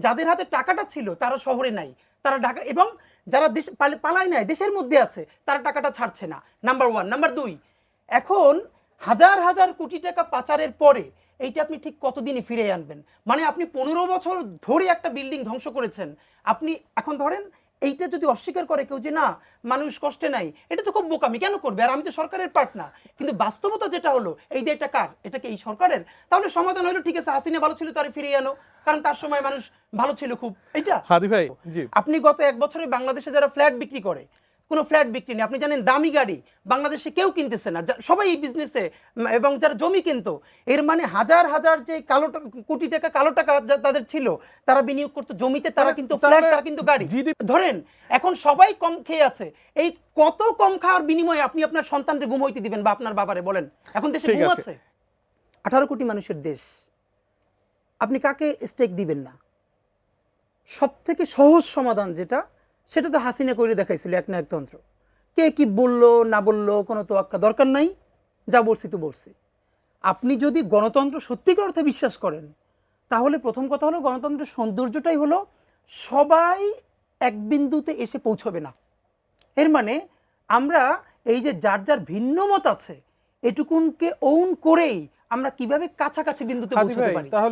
যাদের হাতে টাকাটা ছিল তারা শহরে নাই, তারা ঢাকা, এবং যারা দেশ পালায় নাই দেশের মধ্যে আছে তারা টাকাটা ছাড়ছে না, নাম্বার 1। নাম্বার 2, এখন হাজার হাজার কোটি টাকা পাচারের পরে এইটা আপনি ঠিক কতদিনে ফিরে আনবেন? মানে আপনি 15 বছর ধরে একটা বিল্ডিং ধ্বংস করেছেন, আপনি এখন ধরেন এইটা যদি অস্বীকার করে কেউ যে না মানুষ কষ্টে নাই, এটা তো খুব বোকামি, কেন করবে? আর আমি তো সরকারের পার্ট না। কিন্তু বাস্তবতা যেটা হলো, এই যে এটা কার, এটা কি এই সরকারের? তাহলে সমাধান হলো ঠিক আছে, হাসিনা ভালো ছিল তারে ফিরিয়ে আনো, কারণ তার সময় মানুষ ভালো ছিল খুব। এটা হাদি ভাই, জি, আপনি গত 1 বছরে বাংলাদেশে যারা ফ্ল্যাট বিক্রি করে, কোনো ফ্ল্যাট বিক্রি নেই, আপনি জানেন দামি গাড়ি বাংলাদেশে কেউ কিনতেছে না, সবাই এই বিজনেসে, এবং যারা জমি কিনতো, এর মানে হাজার হাজার যে কোটি টাকা কালো টাকা তাদের ছিল, তারা বিনিয়োগ করতো জমিতে, তারা কিন্তু ফ্ল্যাট, তারা কিন্তু গাড়ি। ধরেন এখন সবাই কম খেয়ে আছে, এই কত কম খাওয়ার বিনিময়ে আপনি আপনার সন্তানকে ঘুম হইতে দিবেন বা আপনার বাবারে বলেন? এখন দেশে ঘুম আছে, 18 কোটি মানুষের দেশ, আপনি কাকে স্টেক দিবেন না? সব থেকে সহজ সমাধান যেটা, সেটা তো হাসিনা করে দেখাইছিল একনায়কতন্ত্র। কে কি বললো না বললো কোনো তোয়াক্কা দরকার নাই, যা বলছি তো বলছি। আপনি যদি গণতন্ত্র সত্যিকার অর্থে বিশ্বাস করেন, তাহলে প্রথম কথা হলো গণতন্ত্রের সৌন্দর্যটাই হলো সবাই এক বিন্দুতে এসে পৌঁছবে না। এর মানে আমরা এই যে যার যার ভিন্ন মত আছে, এটুকুনকে ওন করেই আমরা কিভাবে কাছাকাছি বিন্দুতে পৌঁছতে পারি।